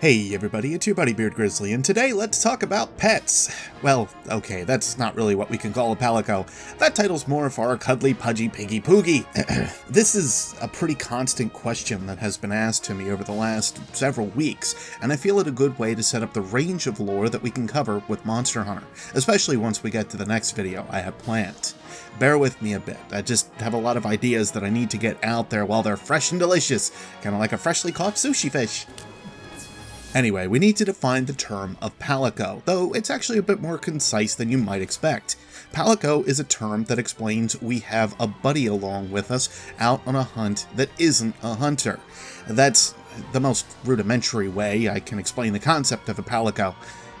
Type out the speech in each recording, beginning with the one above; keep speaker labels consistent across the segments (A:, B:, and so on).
A: Hey everybody, it's your buddy Beard Grizzly, and today let's talk about pets. Well, okay, that's not really what we can call a Palico. That title's more for our cuddly, pudgy, piggy poogie. This is a pretty constant question that has been asked to me over the last several weeks, and I feel it a good way to set up the range of lore that we can cover with Monster Hunter, especially once we get to the next video I have planned. Bear with me a bit, I just have a lot of ideas that I need to get out there while they're fresh and delicious, kinda like a freshly caught sushi fish. Anyway, we need to define the term of Palico, though it's actually a bit more concise than you might expect. Palico is a term that explains we have a buddy along with us out on a hunt that isn't a hunter. That's the most rudimentary way I can explain the concept of a Palico.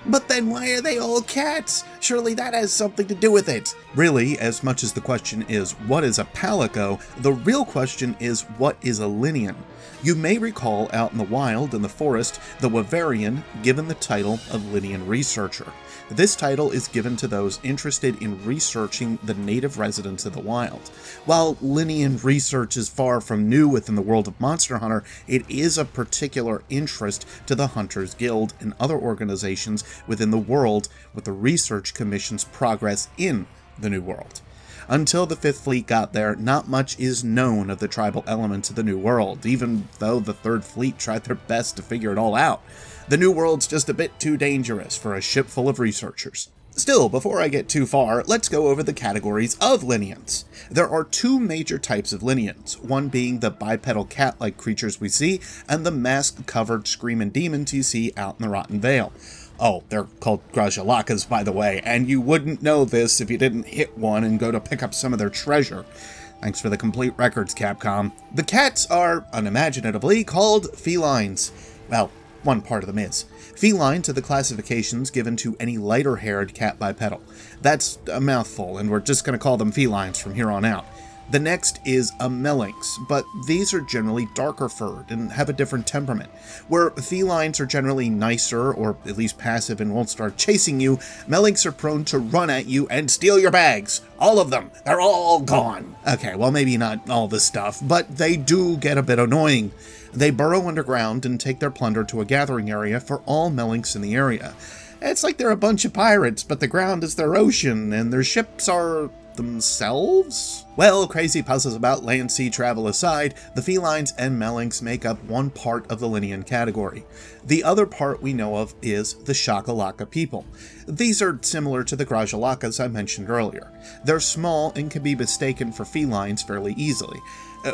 A: But then why are they all cats? Surely that has something to do with it. Really, as much as the question is, what is a Palico, the real question is, what is a Lynian? You may recall out in the wild, in the forest, the Wyverian given the title of Lynian Researcher. This title is given to those interested in researching the native residents of the wild. While Lynian research is far from new within the world of Monster Hunter, it is of particular interest to the Hunters Guild and other organizations within the world with the Research Commission's progress in the New World. Until the 5th Fleet got there, not much is known of the tribal elements of the New World, even though the 3rd Fleet tried their best to figure it all out. The New World's just a bit too dangerous for a ship full of researchers. Still, before I get too far, let's go over the categories of Lynians. There are two major types of Lynians, one being the bipedal cat-like creatures we see, and the mask-covered screaming demons you see out in the Rotten Vale. Oh, they're called Shakalakas, by the way, and you wouldn't know this if you didn't hit one and go to pick up some of their treasure. Thanks for the complete records, Capcom. The cats are, unimaginatively, called Felynes. Well, one part of them is. Felines are the classifications given to any lighter-haired cat bipedal. That's a mouthful, and we're just going to call them felines from here on out. The next is a Melynx, but these are generally darker furred and have a different temperament. Where felines are generally nicer, or at least passive and won't start chasing you, Melynx are prone to run at you and steal your bags. All of them. They're all gone. Okay, well maybe not all the stuff, but they do get a bit annoying. They burrow underground and take their plunder to a gathering area for all Melynx in the area. It's like they're a bunch of pirates, but the ground is their ocean, and their ships are themselves? Well, crazy puzzles about land-sea travel aside, the felines and Melynx make up one part of the Lynian category. The other part we know of is the Shakalaka people. These are similar to the Shakalakas I mentioned earlier. They're small and can be mistaken for felines fairly easily.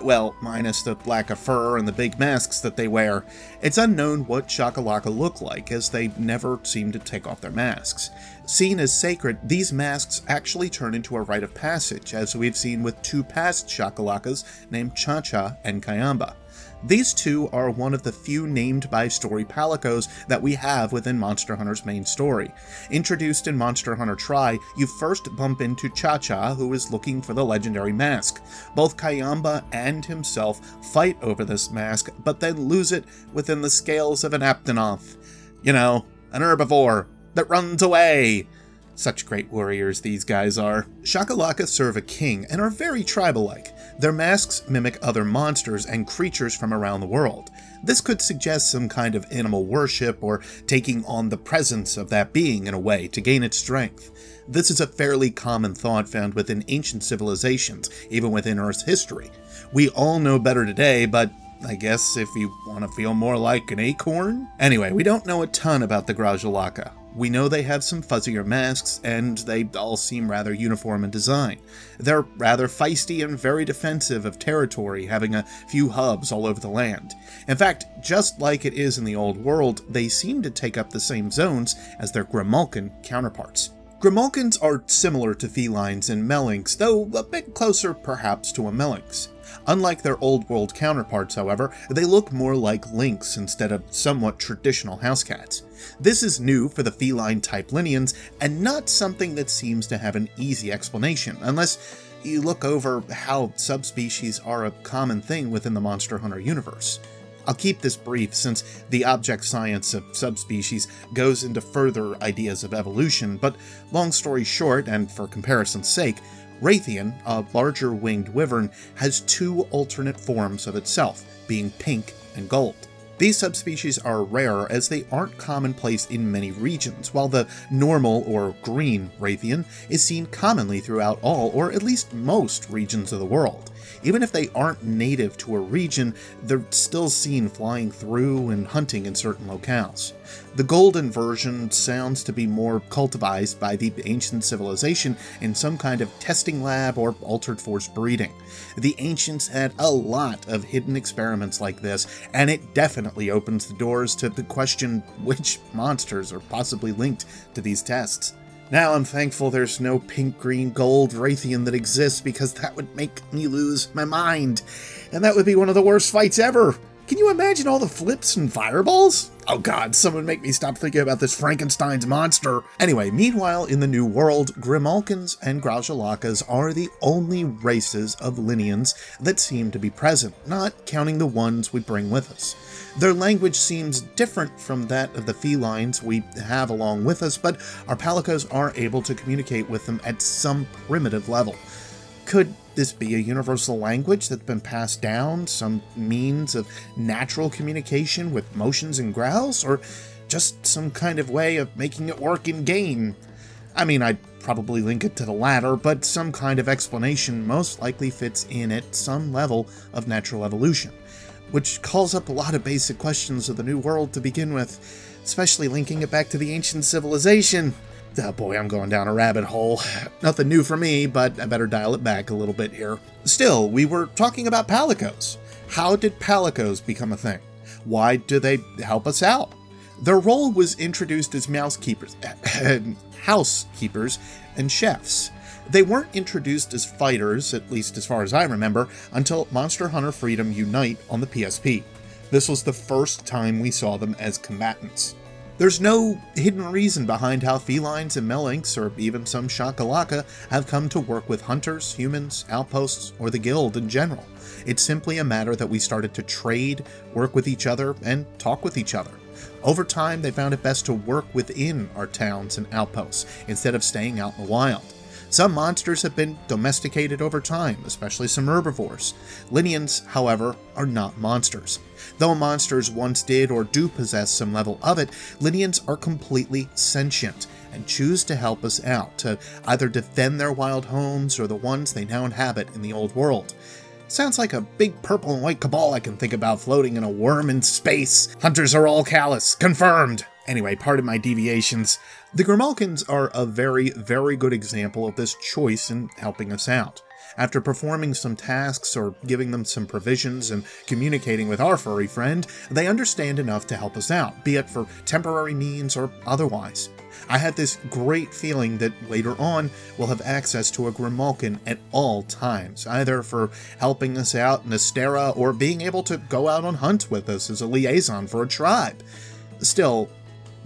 A: Well, minus the lack of fur and the big masks that they wear. It's unknown what Shakalaka look like, as they never seem to take off their masks. Seen as sacred, these masks actually turn into a rite of passage, as we've seen with two past Shakalakas named Cha-Cha and Kayamba. These two are one of the few named by story Palicos that we have within Monster Hunter's main story. Introduced in Monster Hunter Tri, you first bump into Cha-Cha, who is looking for the legendary mask. Both Kayamba and himself fight over this mask, but then lose it within the scales of an Aptonoth. You know, an herbivore that runs away. Such great warriors these guys are. Shakalaka serve a king and are very tribal-like. Their masks mimic other monsters and creatures from around the world. This could suggest some kind of animal worship or taking on the presence of that being in a way to gain its strength. This is a fairly common thought found within ancient civilizations, even within Earth's history. We all know better today, but I guess if you want to feel more like an acorn? Anyway, we don't know a ton about the Shakalaka. We know they have some fuzzier masks, and they all seem rather uniform in design. They're rather feisty and very defensive of territory, having a few hubs all over the land. In fact, just like it is in the old world, they seem to take up the same zones as their Grimalkin counterparts. Grimalkins are similar to felines and Melynx, though a bit closer perhaps to a Melynx. Unlike their old world counterparts, however, they look more like lynx instead of somewhat traditional house cats. This is new for the feline-type Lynians, and not something that seems to have an easy explanation, unless you look over how subspecies are a common thing within the Monster Hunter universe. I'll keep this brief since the object science of subspecies goes into further ideas of evolution, but long story short, and for comparison's sake, Raytheon, a larger winged wyvern, has two alternate forms of itself, being pink and gold. These subspecies are rare as they aren't commonplace in many regions, while the normal or green Raythian is seen commonly throughout all, or at least most, regions of the world. Even if they aren't native to a region, they're still seen flying through and hunting in certain locales. The golden version sounds to be more cultivized by the ancient civilization in some kind of testing lab or altered force breeding. The ancients had a lot of hidden experiments like this, and it definitely opens the doors to the question which monsters are possibly linked to these tests. Now I'm thankful there's no pink, green, gold Raythian that exists, because that would make me lose my mind. And that would be one of the worst fights ever. Can you imagine all the flips and fireballs? Oh god, someone make me stop thinking about this Frankenstein's monster. Anyway, meanwhile in the New World, Grimalkins and Shakalaka are the only races of Lynians that seem to be present, not counting the ones we bring with us. Their language seems different from that of the felines we have along with us, but our Palicos are able to communicate with them at some primitive level. Could this be a universal language that's been passed down, some means of natural communication with motions and growls, or just some kind of way of making it work in-game? I mean, I'd probably link it to the latter, but some kind of explanation most likely fits in at some level of natural evolution, which calls up a lot of basic questions of the New World to begin with, especially linking it back to the ancient civilization. Oh boy, I'm going down a rabbit hole. Nothing new for me, but I better dial it back a little bit here. Still, we were talking about Palicos. How did Palicos become a thing? Why do they help us out? Their role was introduced as housekeepers and chefs. They weren't introduced as fighters, at least as far as I remember, until Monster Hunter Freedom Unite on the PSP. This was the first time we saw them as combatants. There's no hidden reason behind how felines and melinks, or even some Shakalaka, have come to work with hunters, humans, outposts, or the guild in general. It's simply a matter that we started to trade, work with each other, and talk with each other. Over time, they found it best to work within our towns and outposts, instead of staying out in the wild. Some monsters have been domesticated over time, especially some herbivores. Lynians, however, are not monsters. Though monsters once did or do possess some level of it, Lynians are completely sentient and choose to help us out, to either defend their wild homes or the ones they now inhabit in the old world. Sounds like a big purple and white cabal I can think about floating in a worm in space. Hunters are all callous. Confirmed! Anyway, pardon my deviations. The Grimalkins are a very, very good example of this choice in helping us out. After performing some tasks or giving them some provisions and communicating with our furry friend, they understand enough to help us out, be it for temporary means or otherwise. I had this great feeling that later on we'll have access to a Grimalkin at all times, either for helping us out in Astera or being able to go out on hunts with us as a liaison for a tribe. Still,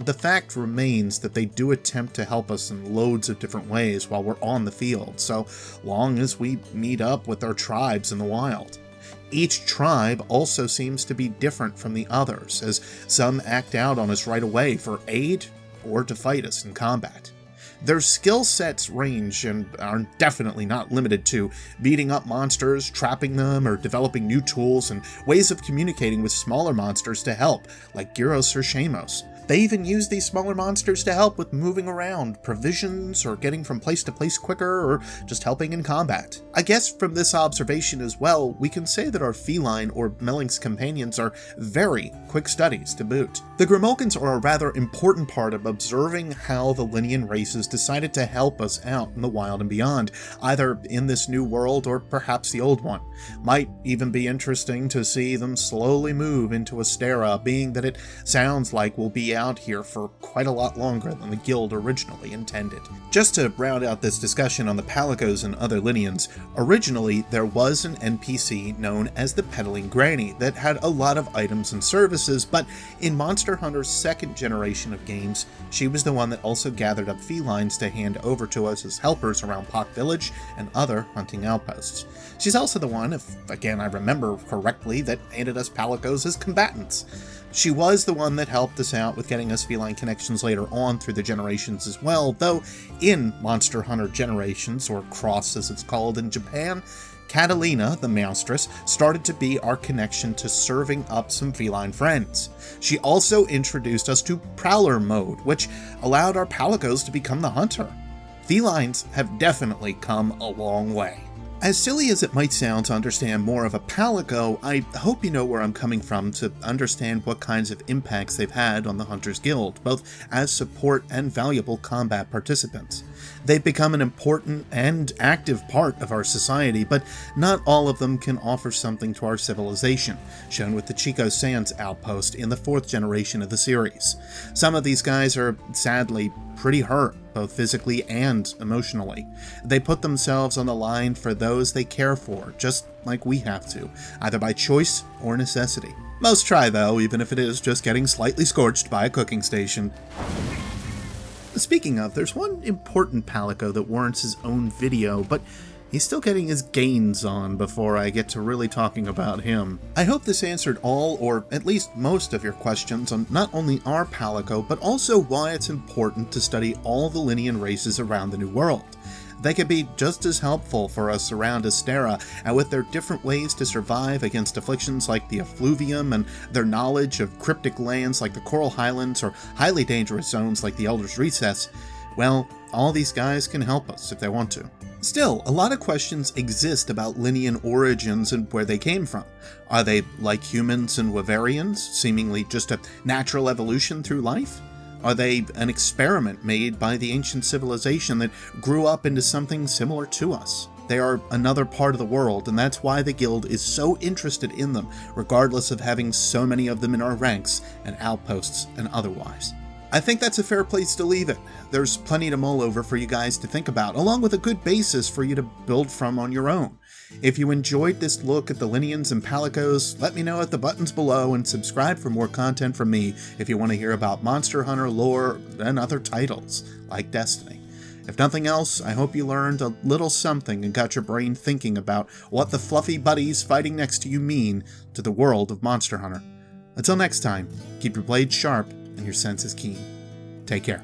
A: the fact remains that they do attempt to help us in loads of different ways while we're on the field, so long as we meet up with our tribes in the wild. Each tribe also seems to be different from the others, as some act out on us right away for aid or to fight us in combat. Their skill sets range and are definitely not limited to beating up monsters, trapping them, or developing new tools and ways of communicating with smaller monsters to help, like Gyros or Shamos. They even use these smaller monsters to help with moving around, provisions, or getting from place to place quicker, or just helping in combat. I guess from this observation as well, we can say that our feline or Melinx companions are very quick studies to boot. The Grimalkins are a rather important part of observing how the Lynian races decided to help us out in the wild and beyond, either in this new world or perhaps the old one. Might even be interesting to see them slowly move into Astera, being that it sounds like we'll be out here for quite a lot longer than the guild originally intended. Just to round out this discussion on the Palicos and other Lynians, originally there was an NPC known as the Peddling Granny that had a lot of items and services, but in Monster Hunter's second generation of games, she was the one that also gathered up felines to hand over to us as helpers around Pock Village and other hunting outposts. She's also the one, if again I remember correctly, that handed us Palicos as combatants. She was the one that helped us out with getting us feline connections later on through the generations as well, though in Monster Hunter Generations, or Cross as it's called in Japan, Catalina, the Moustress, started to be our connection to serving up some feline friends. She also introduced us to Prowler mode, which allowed our Palicos to become the hunter. Felines have definitely come a long way. As silly as it might sound to understand more of a Palico, I hope you know where I'm coming from to understand what kinds of impacts they've had on the Hunters Guild, both as support and valuable combat participants. They've become an important and active part of our society, but not all of them can offer something to our civilization, shown with the Chico Sands outpost in the 4th generation of the series. Some of these guys are, sadly, pretty hurt, both physically and emotionally. They put themselves on the line for those they care for, just like we have to, either by choice or necessity. Most try though, even if it is just getting slightly scorched by a cooking station. Speaking of, there's one important Palico that warrants his own video, but he's still getting his gains on before I get to really talking about him. I hope this answered all, or at least most of your questions on not only our Palico, but also why it's important to study all the Lynian races around the New World. They could be just as helpful for us around Astera, and with their different ways to survive against afflictions like the effluvium, and their knowledge of cryptic lands like the Coral Highlands, or highly dangerous zones like the Elder's Recess, well, all these guys can help us if they want to. Still, a lot of questions exist about Lynian origins and where they came from. Are they like humans and Wyverians, seemingly just a natural evolution through life? Are they an experiment made by the ancient civilization that grew up into something similar to us? They are another part of the world, and that's why the guild is so interested in them, regardless of having so many of them in our ranks and outposts and otherwise. I think that's a fair place to leave it. There's plenty to mull over for you guys to think about, along with a good basis for you to build from on your own. If you enjoyed this look at the Lynians and Palicos, let me know at the buttons below, and subscribe for more content from me if you want to hear about Monster Hunter lore and other titles, like Destiny. If nothing else, I hope you learned a little something and got your brain thinking about what the fluffy buddies fighting next to you mean to the world of Monster Hunter. Until next time, keep your blades sharp and your senses keen. Take care.